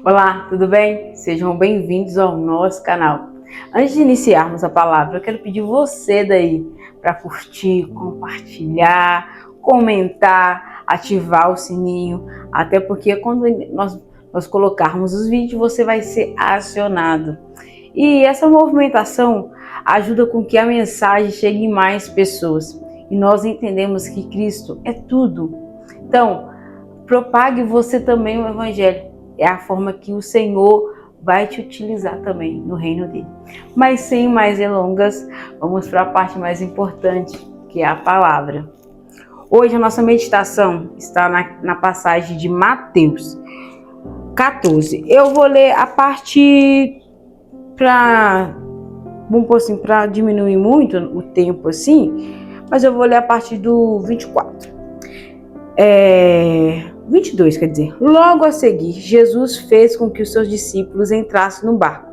Olá, tudo bem? Sejam bem-vindos ao nosso canal. Antes de iniciarmos a palavra, eu quero pedir você daí para curtir, compartilhar, comentar, ativar o sininho, até porque quando nós colocarmos os vídeos, você vai ser acionado. E essa movimentação ajuda com que a mensagem chegue em mais pessoas. E nós entendemos que Cristo é tudo. Então, propague você também o Evangelho. É a forma que o Senhor vai te utilizar também no reino dele. Mas sem mais delongas, vamos para a parte mais importante, que é a palavra. Hoje a nossa meditação está na passagem de Mateus 14. Eu vou ler a parte para diminuir muito o tempo assim, mas eu vou ler a parte do 24. 22, quer dizer. Logo a seguir, Jesus fez com que os seus discípulos entrassem no barco,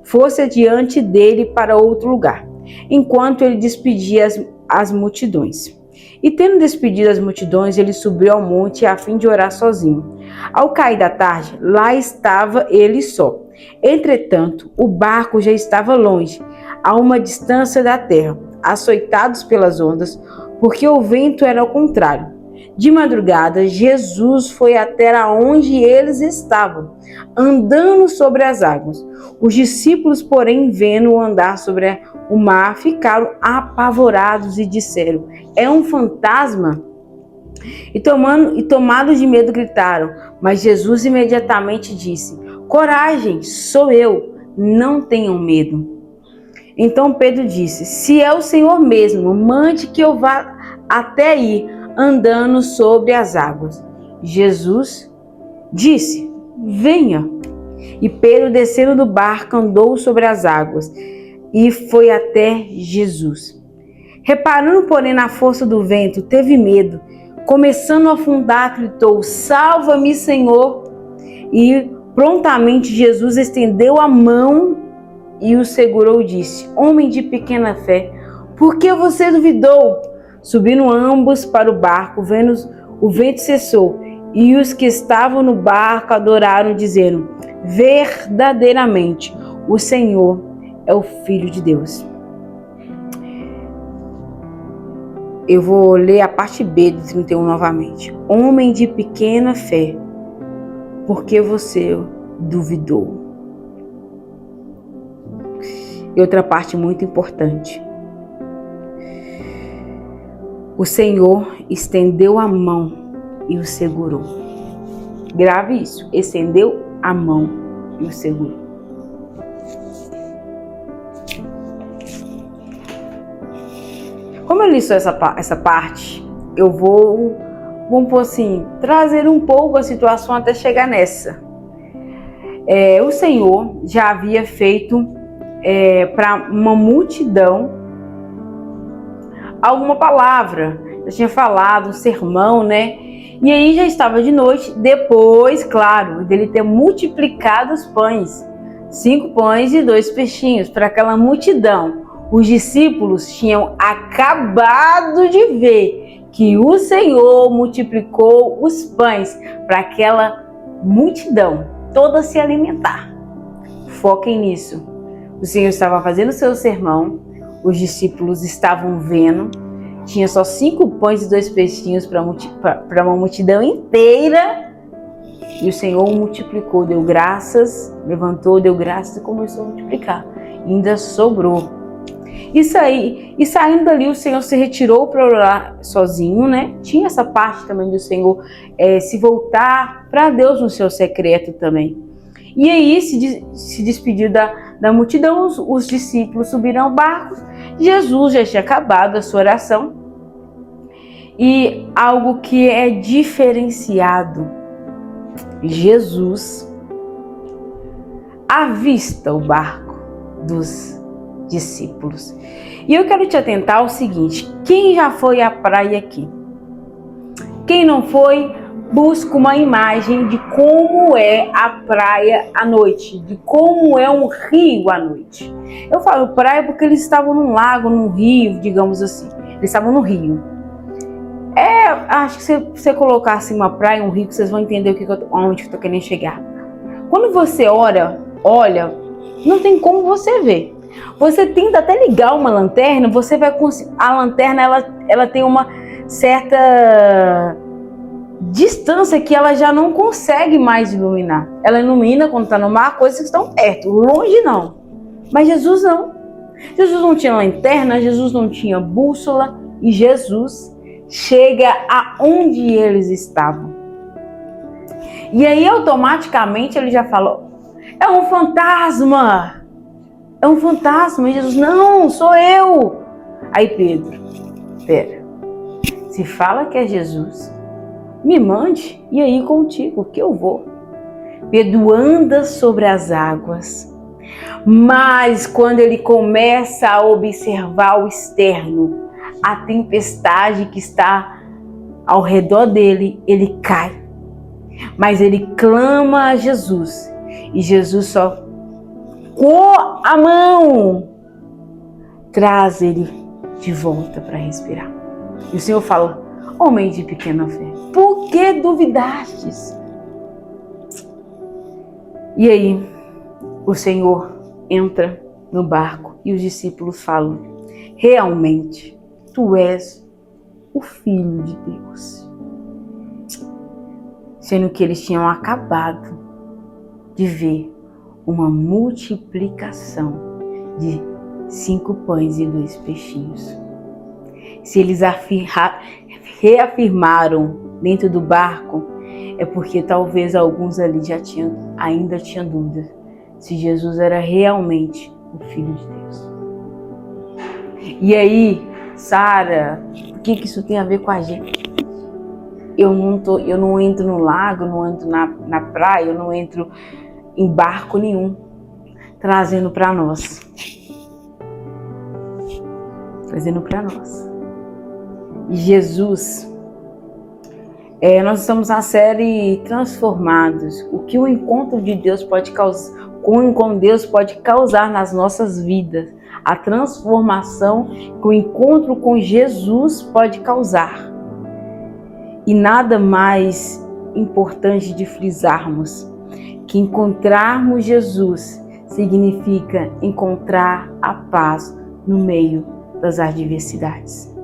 fosse adiante dele para outro lugar, enquanto ele despedia as multidões. E tendo despedido as multidões, ele subiu ao monte a fim de orar sozinho. Ao cair da tarde, lá estava ele só. Entretanto, o barco já estava longe, a uma distância da terra, açoitados pelas ondas, porque o vento era ao contrário. De madrugada, Jesus foi até onde eles estavam, andando sobre as águas. Os discípulos, porém, vendo-o andar sobre o mar, ficaram apavorados e disseram: "É um fantasma?" E tomados de medo, gritaram. Mas Jesus imediatamente disse: "Coragem, sou eu, não tenham medo." Então Pedro disse: "Se é o Senhor mesmo, mande que eu vá até aí, andando sobre as águas." Jesus disse: "Venha." E Pedro, descendo do barco, andou sobre as águas e foi até Jesus. Reparando, porém, na força do vento, teve medo. Começando a afundar, gritou: "Salva-me, Senhor!" E prontamente Jesus estendeu a mão e o segurou e disse: "Homem de pequena fé, por que você duvidou?" Subiram ambos para o barco, vendo o vento cessou, e os que estavam no barco adoraram, dizendo: "Verdadeiramente, o Senhor é o Filho de Deus." Eu vou ler a parte B do 31 novamente. Homem de pequena fé, por que você duvidou? E outra parte muito importante. O Senhor estendeu a mão e o segurou. Grave isso. Estendeu a mão e o segurou. Como eu li só essa parte, eu vamos por assim, trazer um pouco a situação até chegar nessa. O Senhor já havia feito para uma multidão alguma palavra, já tinha falado um sermão, né? E aí já estava de noite, depois, claro, dele ter multiplicado os pães, 5 pães e 2 peixinhos para aquela multidão. Os discípulos tinham acabado de ver que o Senhor multiplicou os pães para aquela multidão toda se alimentar. Foquem nisso. O Senhor estava fazendo o seu sermão. Os discípulos estavam vendo, tinha só 5 pães e 2 peixinhos para uma multidão inteira, e o Senhor multiplicou, deu graças, levantou, deu graças e começou a multiplicar, e ainda sobrou. E saindo dali, o Senhor se retirou para orar sozinho, né? Tinha essa parte também do Senhor se voltar para Deus no seu secreto também. E aí se despediu da multidão, os discípulos subiram ao barco. Jesus já tinha acabado a sua oração. E algo que é diferenciado, Jesus avista o barco dos discípulos. E eu quero te atentar ao seguinte: quem já foi à praia aqui? Quem não foi, busca uma imagem de como é a praia à noite, de como é um rio à noite. Eu falo praia porque eles estavam num lago, num rio, digamos assim. Eles estavam no rio. Acho que se você colocar assim uma praia, um rio, vocês vão entender onde eu estou querendo chegar. Quando você olha, não tem como você ver. Você tenta até ligar uma lanterna, você vai conseguir. A lanterna ela tem uma certa distância que ela já não consegue mais iluminar. Ela ilumina quando está no mar, coisas que estão perto, longe não. Mas Jesus não. Jesus não tinha lanterna, Jesus não tinha bússola e Jesus chega aonde eles estavam. E aí automaticamente ele já falou: é um fantasma! É um fantasma. E Jesus: não, sou eu. Aí Pedro: pera, se fala que é Jesus, me mande e aí contigo que eu vou. Pedro anda sobre as águas, mas quando ele começa a observar o externo, a tempestade que está ao redor dele, ele cai. Mas ele clama a Jesus e Jesus só com a mão traz ele de volta para respirar. E o Senhor fala: homem de pequena fé, por que duvidastes? E aí o Senhor entra no barco e os discípulos falam: realmente, tu és o Filho de Deus. Sendo que eles tinham acabado de ver uma multiplicação de 5 pães e 2 peixinhos. Se eles reafirmaram dentro do barco, é porque talvez alguns ali ainda tinham dúvida se Jesus era realmente o Filho de Deus. E aí, Sara, o que isso tem a ver com a gente? Eu não entro no lago, não entro na praia, eu não entro em barco nenhum, trazendo para nós. E Jesus, nós estamos na série Transformados. O que o encontro de Deus pode causar, com Deus pode causar nas nossas vidas. A transformação que o encontro com Jesus pode causar. E nada mais importante de frisarmos que encontrarmos Jesus significa encontrar a paz no meio das adversidades.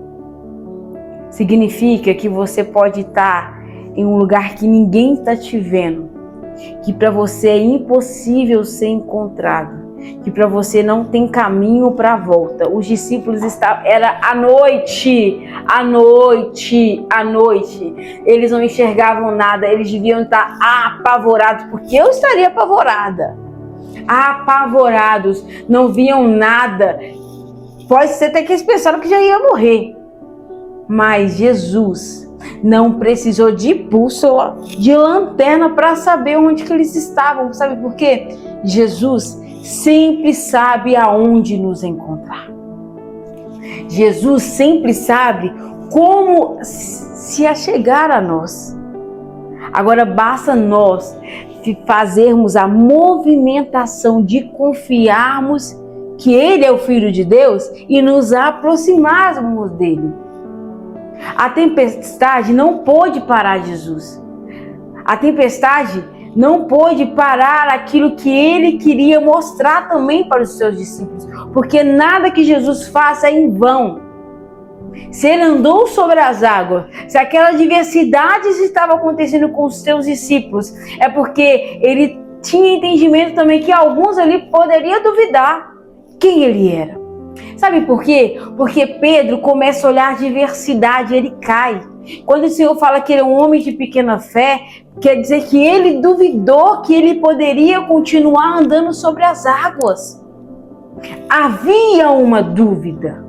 Significa que você pode estar em um lugar que ninguém está te vendo, que para você é impossível ser encontrado, que para você não tem caminho para volta. Os discípulos era à noite. Eles não enxergavam nada, eles deviam estar apavorados, porque eu estaria apavorada. Apavorados, não viam nada. Pode ser até que eles pensaram que já ia morrer. Mas Jesus não precisou de bússola, de lanterna para saber onde que eles estavam. Sabe por quê? Jesus sempre sabe aonde nos encontrar. Jesus sempre sabe como se achegar a nós. Agora basta nós fazermos a movimentação de confiarmos que Ele é o Filho de Deus e nos aproximarmos dele. A tempestade não pôde parar Jesus. A tempestade não pôde parar aquilo que ele queria mostrar também para os seus discípulos, porque nada que Jesus faça é em vão. Se ele andou sobre as águas, se aquela adversidade estava acontecendo com os seus discípulos, é porque ele tinha entendimento também que alguns ali poderiam duvidar quem ele era. Sabe por quê? Porque Pedro começa a olhar a adversidade, ele cai. Quando o Senhor fala que ele é um homem de pequena fé, quer dizer que ele duvidou que ele poderia continuar andando sobre as águas. Havia uma dúvida.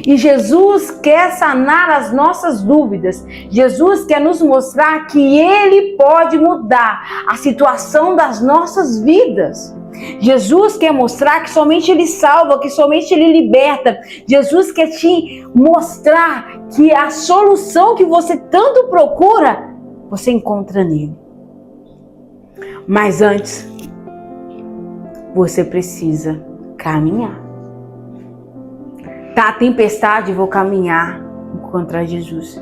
E Jesus quer sanar as nossas dúvidas. Jesus quer nos mostrar que Ele pode mudar a situação das nossas vidas. Jesus quer mostrar que somente Ele salva, que somente Ele liberta. Jesus quer te mostrar que a solução que você tanto procura, você encontra nele. Mas antes, você precisa caminhar. Tá a tempestade, eu vou caminhar para encontrar Jesus.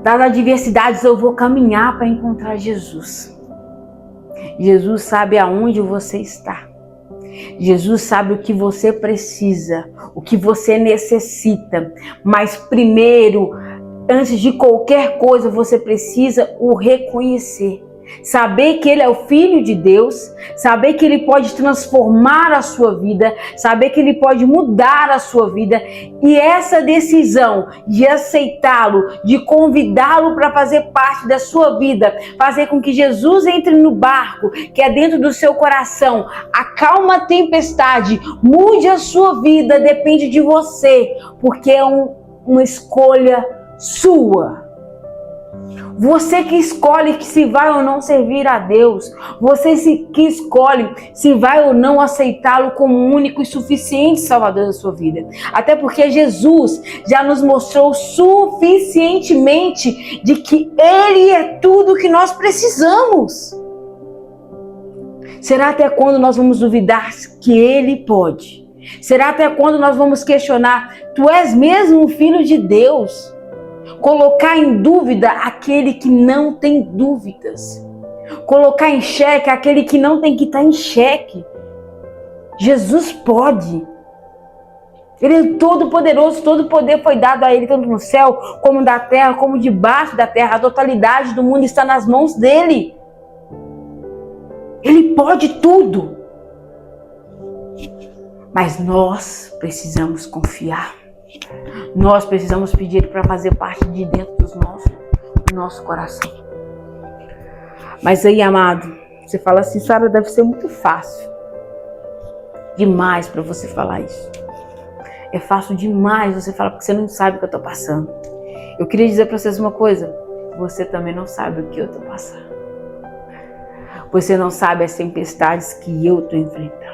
Tá as adversidades, eu vou caminhar para encontrar Jesus. Jesus sabe aonde você está. Jesus sabe o que você precisa, o que você necessita. Mas primeiro, antes de qualquer coisa, você precisa o reconhecer. Saber que Ele é o Filho de Deus, saber que Ele pode transformar a sua vida, saber que Ele pode mudar a sua vida. E essa decisão de aceitá-lo, de convidá-lo para fazer parte da sua vida, fazer com que Jesus entre no barco, que é dentro do seu coração, acalma a tempestade, mude a sua vida, depende de você, porque é uma escolha sua. Você que escolhe que se vai ou não servir a Deus. Você que escolhe se vai ou não aceitá-lo como o único e suficiente Salvador da sua vida. Até porque Jesus já nos mostrou suficientemente de que Ele é tudo o que nós precisamos. Será até quando nós vamos duvidar que Ele pode? Será até quando nós vamos questionar: tu és mesmo o Filho de Deus? Colocar em dúvida aquele que não tem dúvidas. Colocar em xeque aquele que não tem que estar em xeque. Jesus pode. Ele é todo poderoso, todo poder foi dado a Ele, tanto no céu, como na terra, como debaixo da terra. A totalidade do mundo está nas mãos dEle. Ele pode tudo. Mas nós precisamos confiar. Nós precisamos pedir para fazer parte de dentro do nosso coração. Mas aí, amado, você fala assim: Sara, deve ser muito fácil demais para você falar isso. É fácil demais você falar, porque você não sabe o que eu estou passando. Eu queria dizer para vocês uma coisa: você também não sabe o que eu estou passando. Você não sabe as tempestades que eu estou enfrentando.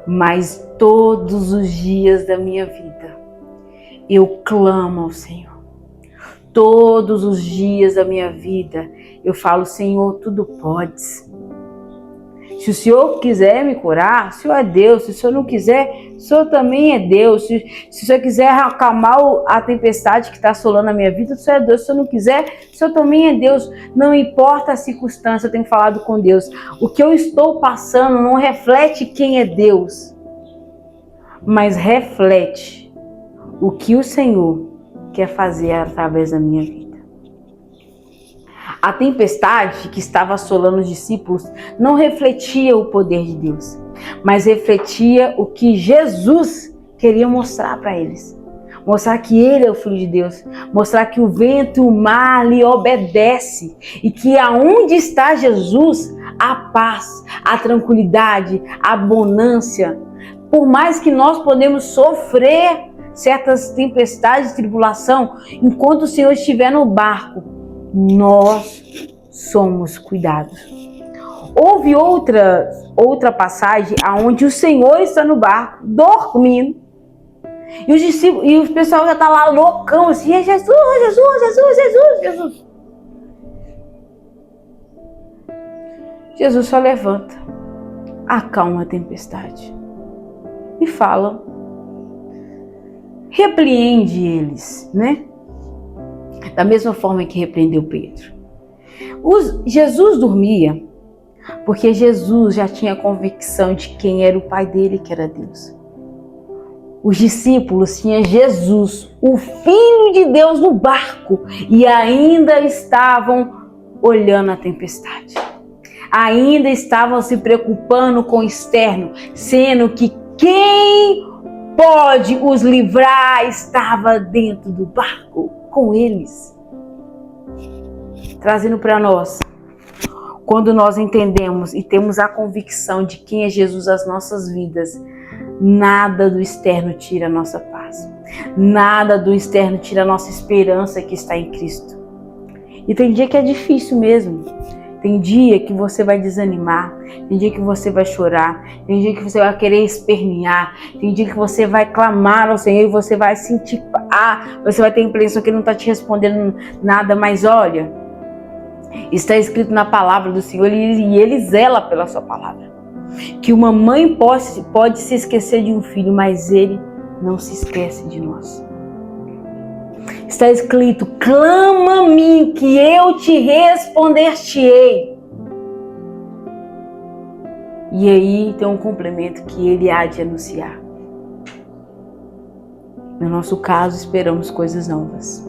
Mas todos os dias da minha vida, eu clamo ao Senhor. Todos os dias da minha vida, eu falo: Senhor, tudo podes. Se o Senhor quiser me curar, o Senhor é Deus. Se o Senhor não quiser, o Senhor também é Deus. Se o Senhor quiser acalmar a tempestade que está assolando a minha vida, o Senhor é Deus. Se o Senhor não quiser, o Senhor também é Deus. Não importa a circunstância, eu tenho falado com Deus. O que eu estou passando não reflete quem é Deus, mas reflete o que o Senhor quer fazer através da minha vida. A tempestade que estava assolando os discípulos não refletia o poder de Deus, mas refletia o que Jesus queria mostrar para eles. Mostrar que Ele é o Filho de Deus, mostrar que o vento e o mar lhe obedecem e que aonde está Jesus, a paz, a tranquilidade, a bonança. Por mais que nós podemos sofrer certas tempestades de tribulação, enquanto o Senhor estiver no barco, nós somos cuidados. Houve outra passagem onde o Senhor está no barco, dormindo, e os discípulos, e o pessoal já está lá loucão, assim: é Jesus, Jesus, Jesus, Jesus, Jesus. Jesus só levanta, acalma a tempestade e fala, repreende eles, né? Da mesma forma que repreendeu Pedro. Jesus dormia porque Jesus já tinha convicção de quem era o Pai dele, que era Deus. Os discípulos tinham Jesus, o Filho de Deus, no barco e ainda estavam olhando a tempestade. Ainda estavam se preocupando com o externo, sendo que quem pode os livrar estava dentro do barco com eles. Trazendo para nós, quando nós entendemos e temos a convicção de quem é Jesus nas nossas vidas, nada do externo tira a nossa paz. Nada do externo tira a nossa esperança que está em Cristo. E tem dia que é difícil mesmo. Tem dia que você vai desanimar, tem dia que você vai chorar, tem dia que você vai querer espernear, tem dia que você vai clamar ao Senhor e você vai sentir, você vai ter a impressão que Ele não está te respondendo nada, mas olha, está escrito na palavra do Senhor e Ele zela pela sua palavra. Que uma mãe pode se esquecer de um filho, mas Ele não se esquece de nós. Está escrito: clama a mim que eu te responder-te-ei. E aí tem um complemento que ele há de anunciar. No nosso caso, esperamos coisas novas.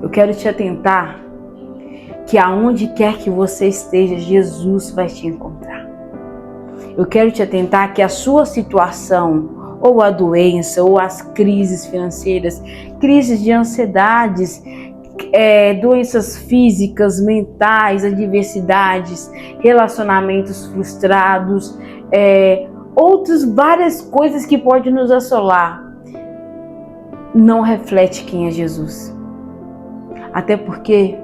Eu quero te atentar que aonde quer que você esteja, Jesus vai te encontrar. Eu quero te atentar que a sua situação, ou a doença, ou as crises financeiras, crises de ansiedades, doenças físicas, mentais, adversidades, relacionamentos frustrados, outras várias coisas que podem nos assolar, não reflete quem é Jesus. Até porque,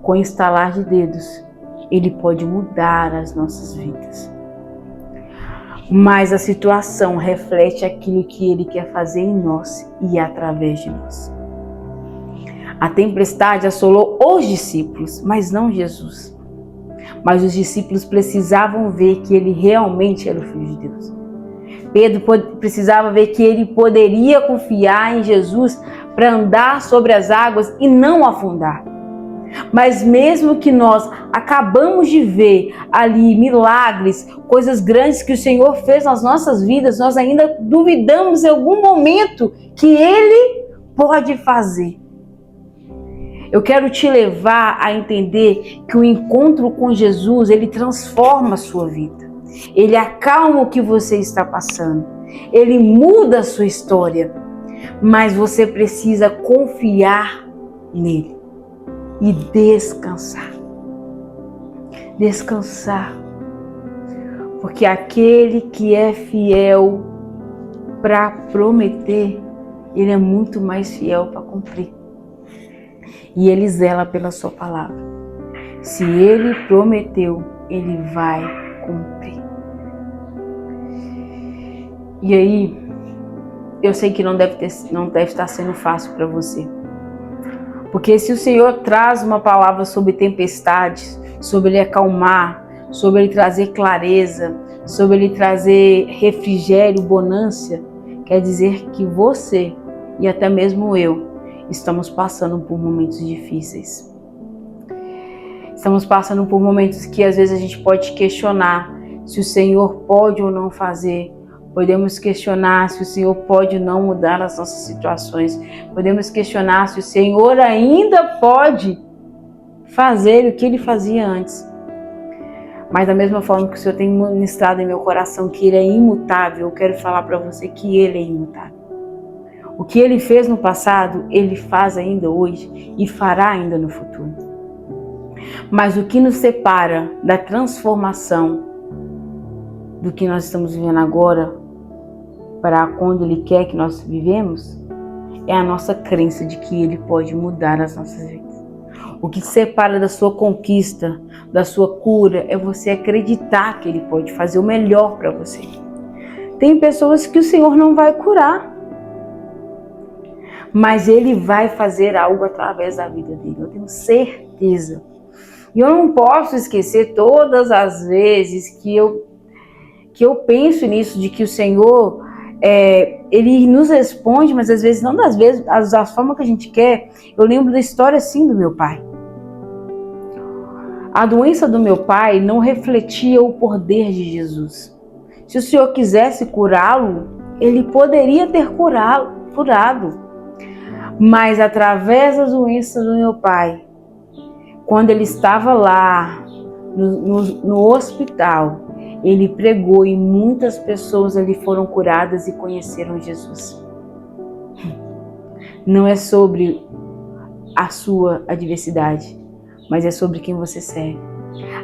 com o estalar de dedos, Ele pode mudar as nossas vidas. Mas a situação reflete aquilo que Ele quer fazer em nós e através de nós. A tempestade assolou os discípulos, mas não Jesus. Mas os discípulos precisavam ver que Ele realmente era o Filho de Deus. Pedro precisava ver que ele poderia confiar em Jesus para andar sobre as águas e não afundar. Mas mesmo que nós acabamos de ver ali milagres, coisas grandes que o Senhor fez nas nossas vidas, nós ainda duvidamos em algum momento que Ele pode fazer. Eu quero te levar a entender que o encontro com Jesus, ele transforma a sua vida. Ele acalma o que você está passando. Ele muda a sua história. Mas você precisa confiar nele e descansar. Descansar. Porque aquele que é fiel para prometer, ele é muito mais fiel para cumprir. E ele zela pela sua palavra. Se ele prometeu, ele vai cumprir. E aí, eu sei que não deve estar sendo fácil para você. Porque se o Senhor traz uma palavra sobre tempestades, sobre ele acalmar, sobre ele trazer clareza, sobre ele trazer refrigério, bonança, quer dizer que você e até mesmo eu estamos passando por momentos difíceis. Estamos passando por momentos que às vezes a gente pode questionar se o Senhor pode ou não fazer. Podemos questionar se o Senhor pode ou não mudar as nossas situações. Podemos questionar se o Senhor ainda pode fazer o que Ele fazia antes. Mas da mesma forma que o Senhor tem ministrado em meu coração que Ele é imutável, eu quero falar para você que Ele é imutável. O que Ele fez no passado, Ele faz ainda hoje e fará ainda no futuro. Mas o que nos separa da transformação do que nós estamos vivendo agora para quando Ele quer que nós vivemos é a nossa crença de que Ele pode mudar as nossas vidas. O que te separa da sua conquista, da sua cura, é você acreditar que Ele pode fazer o melhor para você. Tem pessoas que o Senhor não vai curar, mas Ele vai fazer algo através da vida dele, eu tenho certeza. E eu não posso esquecer todas as vezes que eu penso nisso, de que o Senhor, Ele nos responde, mas às vezes não da forma que a gente quer. Eu lembro da história assim do meu pai. A doença do meu pai não refletia o poder de Jesus. Se o Senhor quisesse curá-lo, Ele poderia ter curado. Mas através das doenças do meu pai, quando ele estava lá no hospital, ele pregou e muitas pessoas ali foram curadas e conheceram Jesus. Não é sobre a sua adversidade, mas é sobre quem você serve.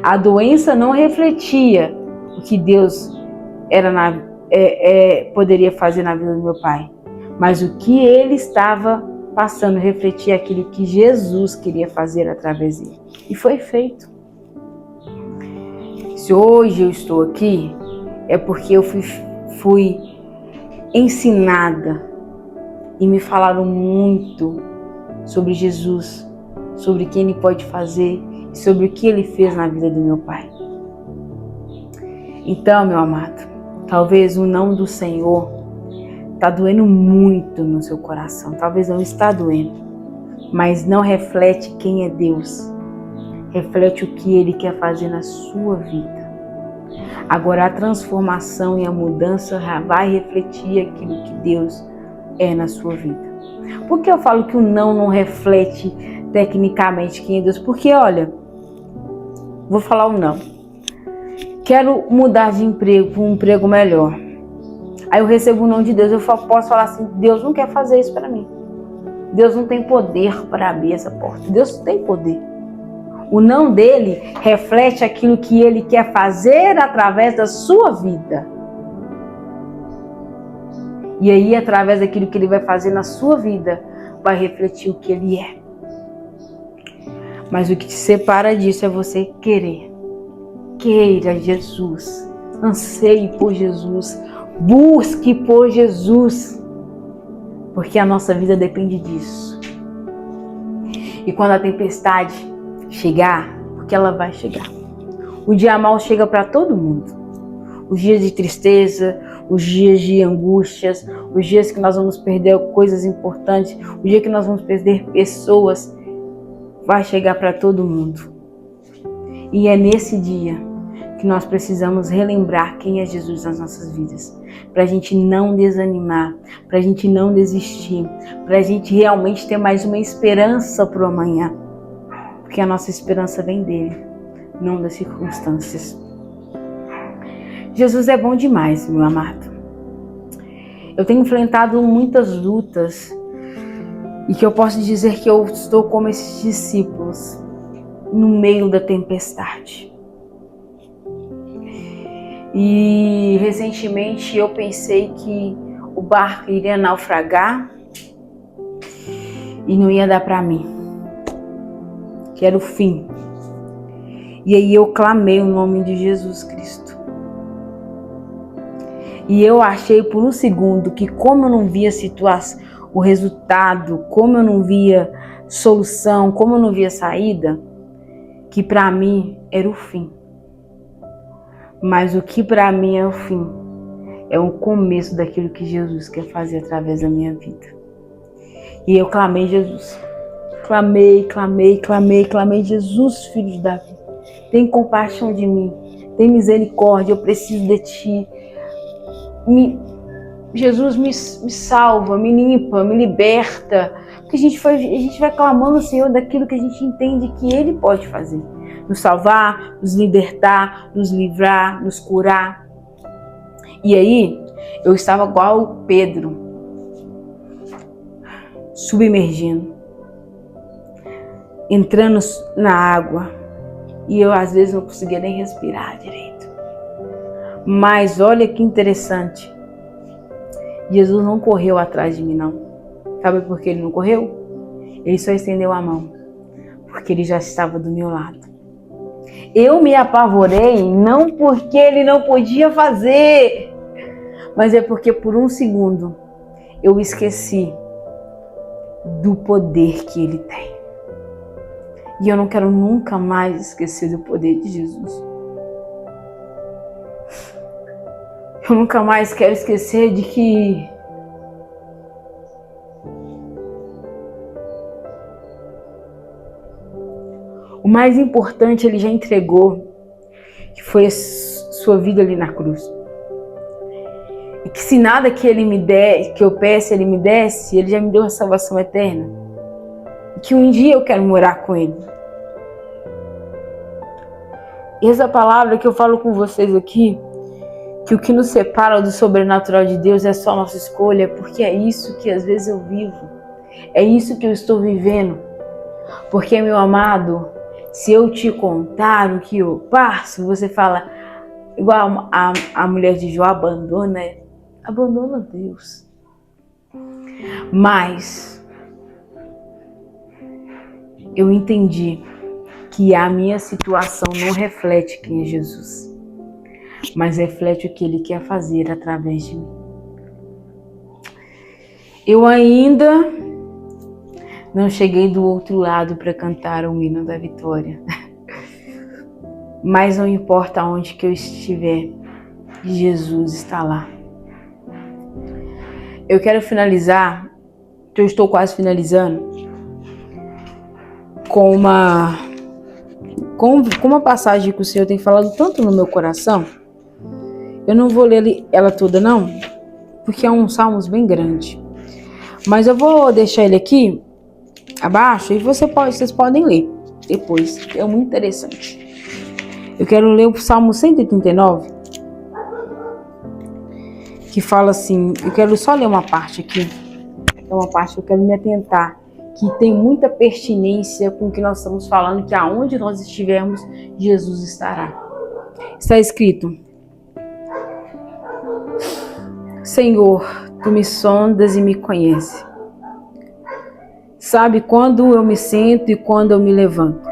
A doença não refletia o que Deus poderia fazer na vida do meu pai, mas o que ele estava passando refletia aquilo que Jesus queria fazer através dele. E foi feito. Se hoje eu estou aqui, é porque eu fui ensinada e me falaram muito sobre Jesus, sobre quem Ele pode fazer e sobre o que Ele fez na vida do meu pai. Então, meu amado, talvez o não do Senhor está doendo muito no seu coração. Talvez não está doendo, mas não reflete quem é Deus. reflete o que Ele quer fazer na sua vida. Agora a transformação e a mudança vai refletir aquilo que Deus é na sua vida. Por que eu falo que o não reflete tecnicamente quem é Deus? Porque, olha, vou falar o não. Quero mudar de emprego para um emprego melhor. Aí eu recebo o não de Deus. Eu posso falar assim, Deus não quer fazer isso para mim. Deus não tem poder para abrir essa porta. Deus tem poder. O não dele reflete aquilo que ele quer fazer através da sua vida. E aí, através daquilo que ele vai fazer na sua vida, vai refletir o que ele é. Mas o que te separa disso é você querer. Queira Jesus. Anseie por Jesus. Busque por Jesus. Porque a nossa vida depende disso. E quando a tempestade chegar, porque ela vai chegar. O dia mal chega para todo mundo. Os dias de tristeza, os dias de angústias, os dias que nós vamos perder coisas importantes, o dia que nós vamos perder pessoas, vai chegar para todo mundo. E é nesse dia que nós precisamos relembrar quem é Jesus nas nossas vidas. Para a gente não desanimar, para a gente não desistir, para a gente realmente ter mais uma esperança para o amanhã. Porque a nossa esperança vem dele, não das circunstâncias. Jesus é bom demais, meu amado. Eu tenho enfrentado muitas lutas e que eu posso dizer que eu estou como esses discípulos no meio da tempestade. E recentemente eu pensei que o barco iria naufragar e não ia dar para mim, que era o fim. E aí eu clamei o nome de Jesus Cristo. E eu achei por um segundo que, como eu não via situação, o resultado, como eu não via solução, como eu não via saída, que para mim era o fim. Mas o que para mim é o fim, é o começo daquilo que Jesus quer fazer através da minha vida. E eu clamei Jesus. Clamei, Jesus, filho de Davi. Tem compaixão de mim, tem misericórdia, eu preciso de ti. Jesus, me salva, me limpa, me liberta. Porque a gente vai clamando ao Senhor daquilo que a gente entende que Ele pode fazer. Nos salvar, nos libertar, nos livrar, nos curar. E aí, eu estava igual Pedro, submergindo, entrando na água. E eu às vezes não conseguia nem respirar direito. Mas olha que interessante. Jesus não correu atrás de mim, não. Sabe por que ele não correu? Ele só estendeu a mão. Porque ele já estava do meu lado. Eu me apavorei não porque ele não podia fazer, mas é porque por um segundo eu esqueci do poder que ele tem. E eu não quero nunca mais esquecer do poder de Jesus. Eu nunca mais quero esquecer de que o mais importante ele já entregou, que foi a sua vida ali na cruz. E que se nada que ele me der, que eu peça, ele me desse, ele já me deu a salvação eterna. E que um dia eu quero morar com ele. E essa palavra que eu falo com vocês aqui, que o que nos separa do sobrenatural de Deus é só a nossa escolha, porque é isso que às vezes eu vivo. É isso que eu estou vivendo. Porque, meu amado, se eu te contar o que eu passo, você fala, igual a mulher de Jó, abandona Deus. Mas eu entendi que a minha situação não reflete quem é Jesus, mas reflete o que Ele quer fazer através de mim. Eu ainda não cheguei do outro lado para cantar o hino da vitória. Mas não importa onde que eu estiver, Jesus está lá. Eu quero finalizar, que eu estou quase finalizando, com com uma passagem que o Senhor tem falado tanto no meu coração, eu não vou ler ela toda não, porque é um Salmos bem grande. Mas eu vou deixar ele aqui abaixo e vocês podem ler depois. É muito interessante. Eu quero ler o Salmo 139, que fala assim, eu quero só ler uma parte aqui. É uma parte que eu quero me atentar, que tem muita pertinência com o que nós estamos falando, que aonde nós estivermos, Jesus estará. Está escrito: Senhor, tu me sondas e me conheces. Sabe quando eu me sento e quando eu me levanto.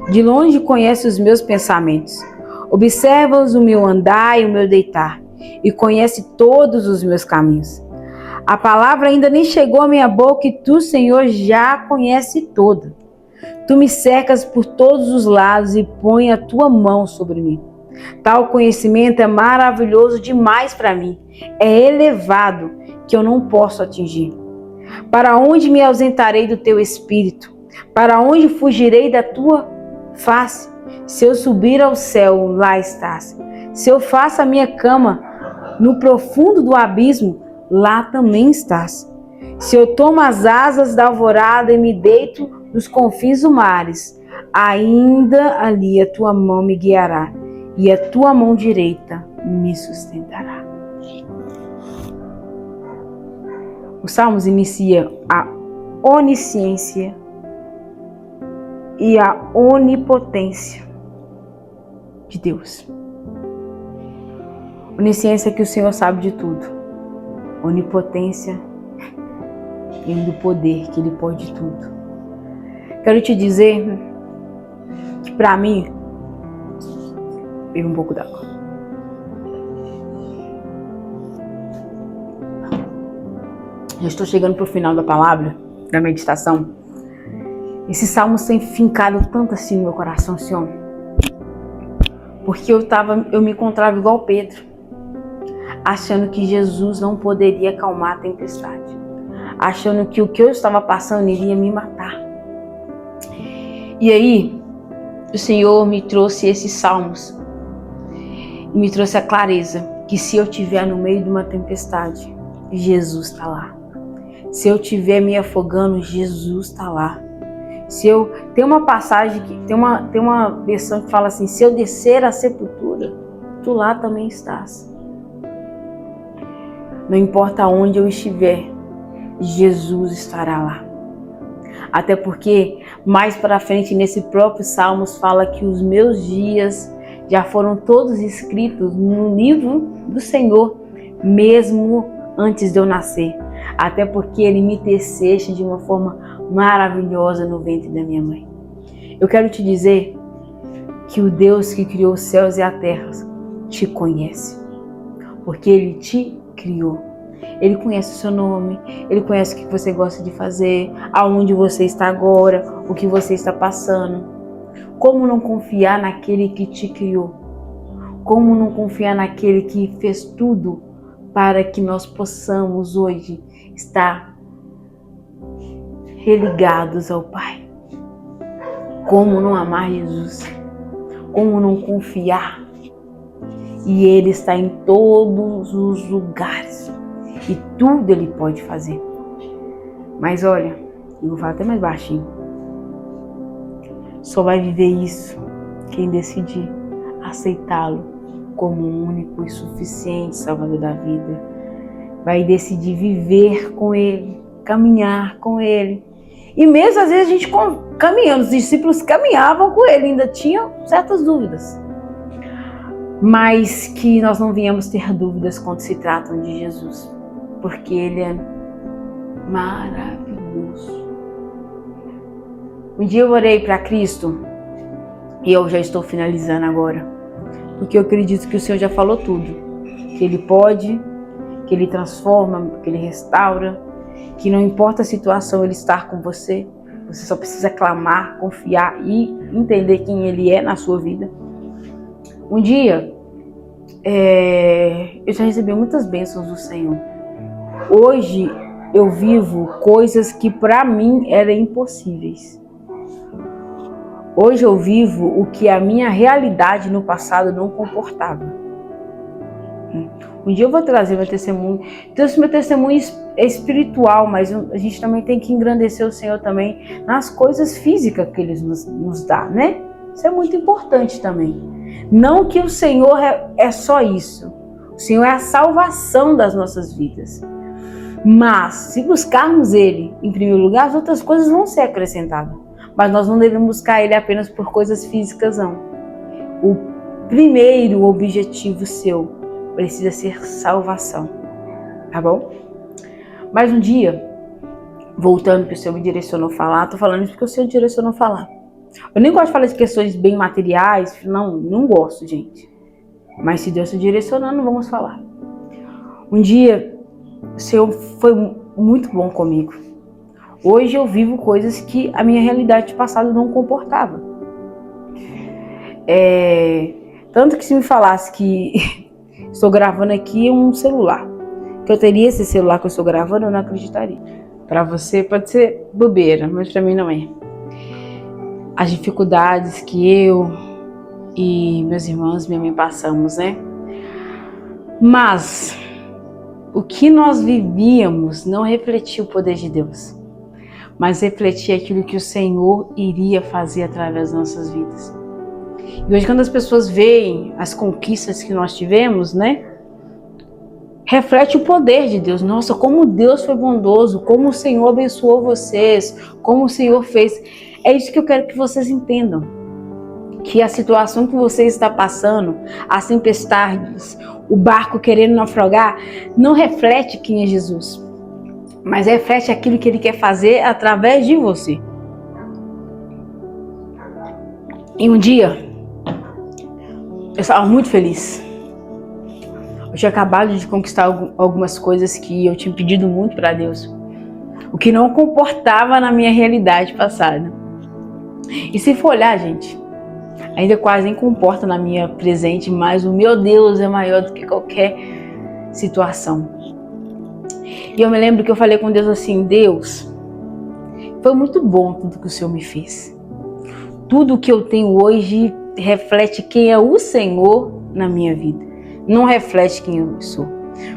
De longe conhece os meus pensamentos. Observas o meu andar e o meu deitar, e conhece todos os meus caminhos. A palavra ainda nem chegou à minha boca e tu, Senhor, já a conhece toda. Tu me cercas por todos os lados e põe a tua mão sobre mim. Tal conhecimento é maravilhoso demais para mim. É elevado que eu não posso atingir. Para onde me ausentarei do teu espírito? Para onde fugirei da tua face? Se eu subir ao céu, lá estás. Se eu faço a minha cama no profundo do abismo, lá também estás. Se eu tomo as asas da alvorada e me deito nos confins do mares, ainda ali a tua mão me guiará e a tua mão direita me sustentará. O Salmos inicia a onisciência e a onipotência de Deus. Onisciência é que o Senhor sabe de tudo. Onipotência e do poder, que Ele pode tudo. Quero te dizer que para mim, bebe um pouco d'água. Já estou chegando para o final da palavra, da meditação. Esse salmo tem fincado tanto assim no meu coração, Senhor. Porque eu me encontrava igual Pedro, achando que Jesus não poderia acalmar a tempestade, achando que o que eu estava passando iria me matar. E aí, o Senhor me trouxe esses salmos e me trouxe a clareza que se eu estiver no meio de uma tempestade, Jesus está lá. Se eu estiver me afogando, Jesus está lá. Tem uma passagem, tem uma versão que fala assim: se eu descer à sepultura, tu lá também estás. Não importa onde eu estiver, Jesus estará lá. Até porque mais para frente nesse próprio Salmos fala que os meus dias já foram todos escritos no livro do Senhor, mesmo antes de eu nascer. Até porque Ele me teceste de uma forma maravilhosa no ventre da minha mãe. Eu quero te dizer que o Deus que criou os céus e a terra te conhece, porque Ele te criou. Ele conhece o seu nome, Ele conhece o que você gosta de fazer, aonde você está agora, o que você está passando. Como não confiar naquele que te criou? Como não confiar naquele que fez tudo para que nós possamos hoje estar religados ao Pai? Como não amar Jesus? Como não confiar? E Ele está em todos os lugares. E tudo Ele pode fazer. Mas olha, eu vou falar até mais baixinho. Só vai viver isso quem decidir aceitá-lo como o único e suficiente Salvador da vida. Vai decidir viver com Ele, caminhar com Ele. E mesmo às vezes a gente caminhando, os discípulos caminhavam com Ele, ainda tinham certas dúvidas. Mas que nós não venhamos ter dúvidas quando se tratam de Jesus, porque Ele é maravilhoso. Um dia eu orei para Cristo e eu já estou finalizando agora, porque eu acredito que o Senhor já falou tudo, que Ele pode, que Ele transforma, que Ele restaura, que não importa a situação Ele estar com você, você só precisa clamar, confiar e entender quem Ele é na sua vida. Um dia eu já recebi muitas bênçãos do Senhor. Hoje eu vivo coisas que para mim eram impossíveis. Hoje eu vivo o que a minha realidade no passado não comportava. Um dia eu vou trazer meu testemunho. Então, esse meu testemunho é espiritual, mas a gente também tem que engrandecer o Senhor também nas coisas físicas que Ele nos dá, né? Isso é muito importante também. Não que o Senhor é só isso. O Senhor é a salvação das nossas vidas. Mas, se buscarmos Ele em primeiro lugar, as outras coisas vão ser acrescentadas. Mas nós não devemos buscar Ele apenas por coisas físicas, não. O primeiro objetivo seu precisa ser salvação. Tá bom? Mas um dia, voltando que o Senhor me direcionou a falar, tô falando isso porque o Senhor direcionou a falar. Eu nem gosto de falar de questões bem materiais, não gosto, gente. Mas se Deus se direcionando, vamos falar. Um dia, o Senhor foi muito bom comigo. Hoje eu vivo coisas que a minha realidade passada não comportava. Tanto que se me falasse que estou gravando aqui um celular, que eu teria esse celular que eu estou gravando, eu não acreditaria. Para você pode ser bobeira, mas para mim não é. As dificuldades que eu e meus irmãos, minha mãe passamos, né? Mas o que nós vivíamos não refletia o poder de Deus, mas refletia aquilo que o Senhor iria fazer através das nossas vidas. E hoje, quando as pessoas veem as conquistas que nós tivemos, né? Reflete o poder de Deus. Nossa, como Deus foi bondoso, como o Senhor abençoou vocês, como o Senhor fez. É isso que eu quero que vocês entendam. Que a situação que você está passando, as tempestades, o barco querendo naufragar, não reflete quem é Jesus, mas reflete aquilo que Ele quer fazer através de você. E um dia, eu estava muito feliz. Eu tinha acabado de conquistar algumas coisas que eu tinha pedido muito para Deus, o que não comportava na minha realidade passada. E se for olhar, gente, ainda quase nem comporta na minha presente, mas o meu Deus é maior do que qualquer situação. E eu me lembro que eu falei com Deus assim: Deus, foi muito bom tudo que o Senhor me fez. Tudo que eu tenho hoje reflete quem é o Senhor na minha vida. Não reflete quem eu sou.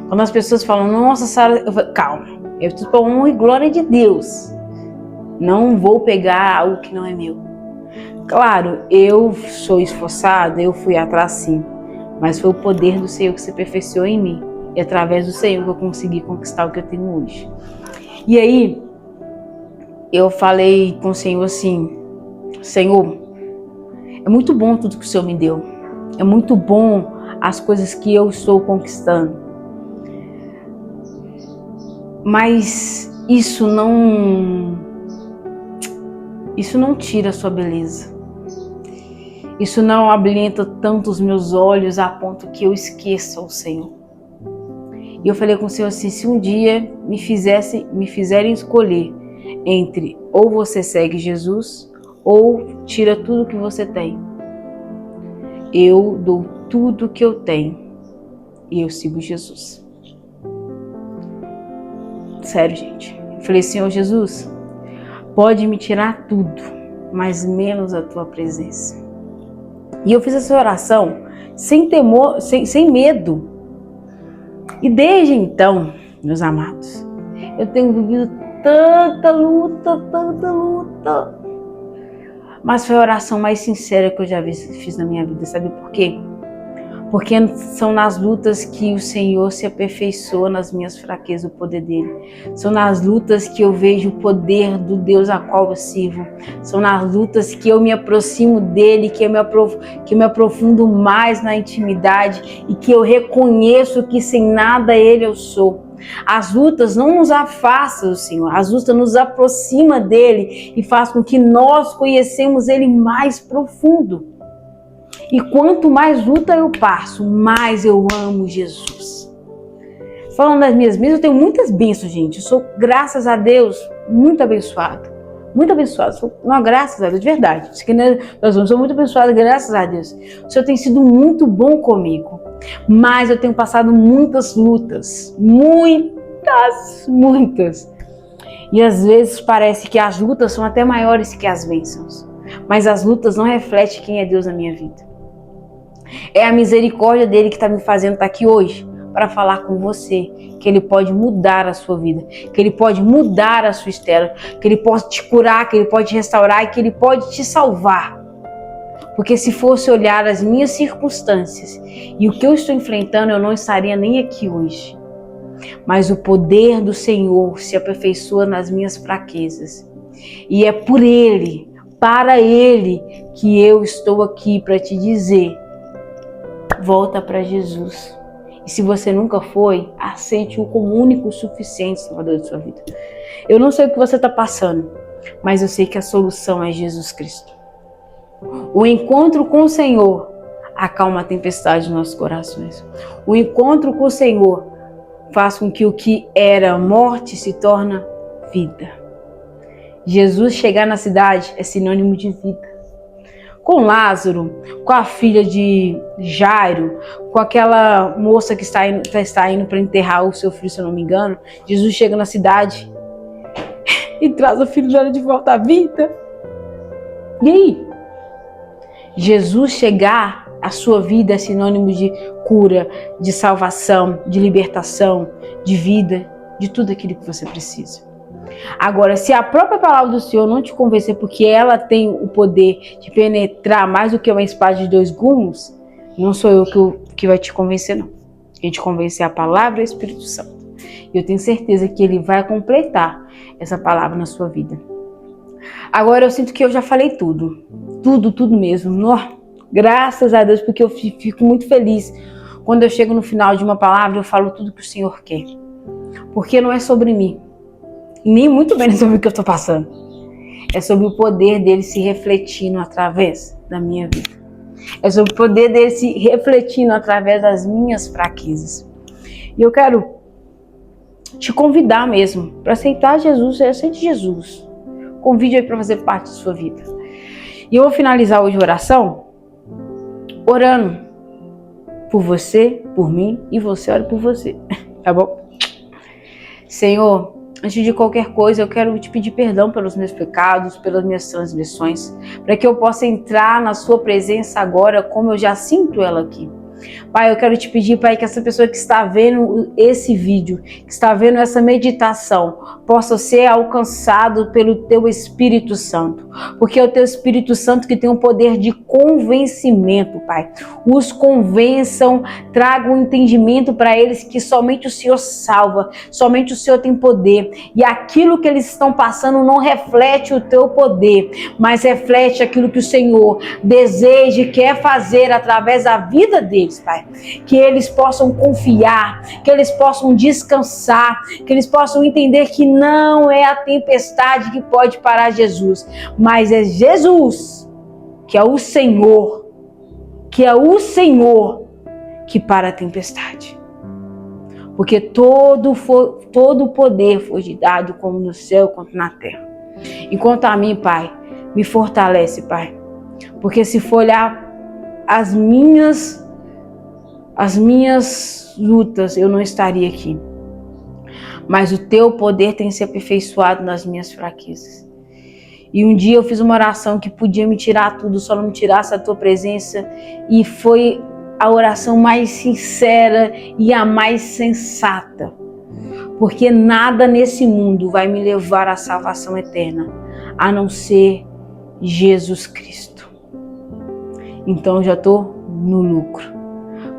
Quando as pessoas falam, nossa, Sara, eu falo, calma, eu estou para honra e glória de Deus. Não vou pegar algo que não é meu. Claro, eu sou esforçada, eu fui atrás sim, mas foi o poder do Senhor que se aperfeiçoou em mim. E através do Senhor que eu consegui conquistar o que eu tenho hoje. E aí, eu falei com o Senhor assim: Senhor, é muito bom tudo que o Senhor me deu. É muito bom as coisas que eu estou conquistando. Mas isso não tira a sua beleza. Isso não habilita tanto os meus olhos a ponto que eu esqueça o Senhor. E eu falei com o Senhor assim: se um dia me fizerem escolher entre ou você segue Jesus ou tira tudo que você tem, eu dou tudo que eu tenho e eu sigo Jesus. Sério, gente. Eu falei: Senhor Jesus, pode me tirar tudo, mas menos a tua presença. E eu fiz essa oração sem temor, sem medo. E desde então, meus amados, eu tenho vivido tanta luta. Mas foi a oração mais sincera que eu já fiz na minha vida. Sabe por quê? Porque são nas lutas que o Senhor se aperfeiçoa nas minhas fraquezas, o poder dele. São nas lutas que eu vejo o poder do Deus a qual eu sirvo. São nas lutas que eu me aproximo dele, que eu me aprofundo mais na intimidade e que eu reconheço que sem nada ele eu sou. As lutas não nos afastam do Senhor, as lutas nos aproximam dele e faz com que nós conhecemos ele mais profundo. E quanto mais luta eu passo, mais eu amo Jesus. Falando das minhas bênçãos, eu tenho muitas bênçãos, gente. Eu sou, graças a Deus, muito abençoada. Muito abençoada. Não, graças a Deus, de verdade. Eu sou muito abençoada, graças a Deus. O Senhor tem sido muito bom comigo. Mas eu tenho passado muitas lutas. Muitas. E às vezes parece que as lutas são até maiores que as bênçãos. mas as lutas não refletem quem é Deus na minha vida. É a misericórdia dele que está me fazendo estar aqui hoje para falar com você que ele pode mudar a sua vida, que ele pode mudar a sua história, que ele pode te curar, que ele pode te restaurar e que ele pode te salvar. Porque se fosse olhar as minhas circunstâncias e o que eu estou enfrentando, eu não estaria nem aqui hoje. Mas o poder do Senhor se aperfeiçoa nas minhas fraquezas. E é por Ele, para Ele, que eu estou aqui para te dizer: volta para Jesus. E se você nunca foi, aceite-o como único e suficiente Salvador de sua vida. Eu não sei o que você está passando, mas eu sei que a solução é Jesus Cristo. O encontro com o Senhor acalma a tempestade de nossos corações. O encontro com o Senhor faz com que o que era morte se torne vida. Jesus chegar na cidade é sinônimo de vida. Com Lázaro, com a filha de Jairo, com aquela moça que está indo para enterrar o seu filho, se eu não me engano, Jesus chega na cidade e traz o filho dela de volta à vida. E aí? Jesus chegar à sua vida é sinônimo de cura, de salvação, de libertação, de vida, de tudo aquilo que você precisa. Agora, se a própria palavra do Senhor não te convencer, porque ela tem o poder de penetrar mais do que uma espada de 2 gumes, não sou eu que vai te convencer, não. Quem te convencer é a palavra e o Espírito Santo. E eu tenho certeza que ele vai completar essa palavra na sua vida. Agora eu sinto que eu já falei tudo. Tudo mesmo. Graças a Deus, porque eu fico muito feliz. Quando eu chego no final de uma palavra, eu falo tudo que o Senhor quer. Porque não é sobre mim. Nem muito menos sobre o que eu estou passando. É sobre o poder dele se refletindo através da minha vida. É sobre o poder dele se refletindo através das minhas fraquezas. E eu quero te convidar mesmo para aceitar Jesus. Aceite Jesus. Convide aí para fazer parte da sua vida. E eu vou finalizar hoje a oração orando por você, por mim, e você ora por você. Tá bom? Senhor, antes de qualquer coisa, eu quero te pedir perdão pelos meus pecados, pelas minhas transgressões, para que eu possa entrar na sua presença agora, como eu já sinto ela aqui. Pai, eu quero te pedir, Pai, que essa pessoa que está vendo esse vídeo, que está vendo essa meditação, possa ser alcançado pelo Teu Espírito Santo. Porque é o Teu Espírito Santo que tem o poder de convencimento, Pai. Os convençam, tragam um entendimento para eles que somente o Senhor salva, somente o Senhor tem poder. E aquilo que eles estão passando não reflete o Teu poder, mas reflete aquilo que o Senhor deseja e quer fazer através da vida deles. Pai, que eles possam confiar, que eles possam descansar, que eles possam entender que não é a tempestade que pode parar Jesus, mas é Jesus, que é o Senhor que para a tempestade. Porque todo o poder foi te dado, como no céu quanto na terra. Enquanto a mim, Pai, me fortalece, Pai, porque se for olhar as minhas lutas, eu não estaria aqui. Mas o Teu poder tem se aperfeiçoado nas minhas fraquezas. E um dia eu fiz uma oração que podia me tirar tudo, só não me tirasse a Tua presença. E foi a oração mais sincera e a mais sensata. Porque nada nesse mundo vai me levar à salvação eterna, a não ser Jesus Cristo. Então eu já estou no lucro.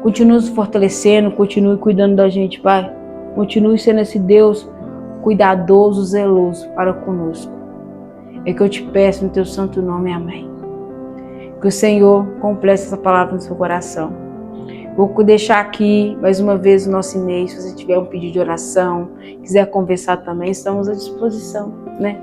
Continue nos fortalecendo, continue cuidando da gente, Pai. Continue sendo esse Deus cuidadoso, zeloso para conosco. É que eu te peço no Teu santo nome, amém. Que o Senhor complete essa palavra no seu coração. Vou deixar aqui mais uma vez o nosso e-mail. Se você tiver um pedido de oração, quiser conversar também, estamos à disposição, né?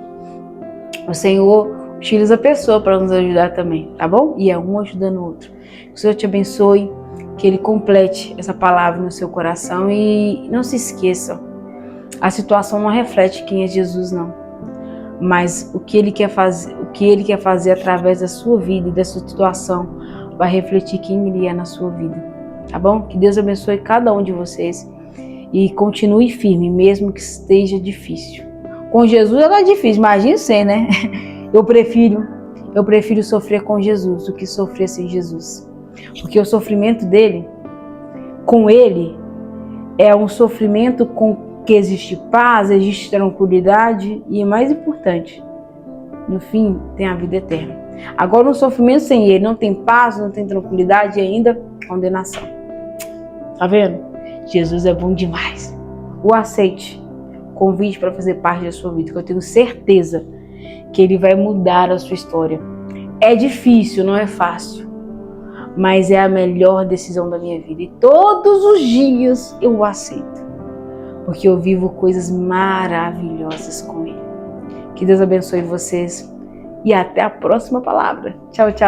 O Senhor utiliza a pessoa para nos ajudar também, tá bom? E é um ajudando o outro. Que o Senhor te abençoe. Que Ele complete essa palavra no seu coração e não se esqueçam, a situação não reflete quem é Jesus, não, mas o que Ele quer fazer através da sua vida e da sua situação vai refletir quem Ele é na sua vida, tá bom? Que Deus abençoe cada um de vocês e continue firme, mesmo que esteja difícil. Com Jesus ela é difícil, imagina sem, né? Eu prefiro Eu prefiro sofrer com Jesus do que sofrer sem Jesus. Porque o sofrimento dele, com ele, é um sofrimento com que existe paz, existe tranquilidade e, mais importante, no fim, tem a vida eterna. Agora, um sofrimento sem ele não tem paz, não tem tranquilidade e ainda condenação. Tá vendo? Jesus é bom demais. O aceite. Convite para fazer parte da sua vida, que eu tenho certeza que ele vai mudar a sua história. É difícil, não é fácil, mas é a melhor decisão da minha vida. E todos os dias eu o aceito, porque eu vivo coisas maravilhosas com ele. Que Deus abençoe vocês e até a próxima palavra. Tchau, tchau.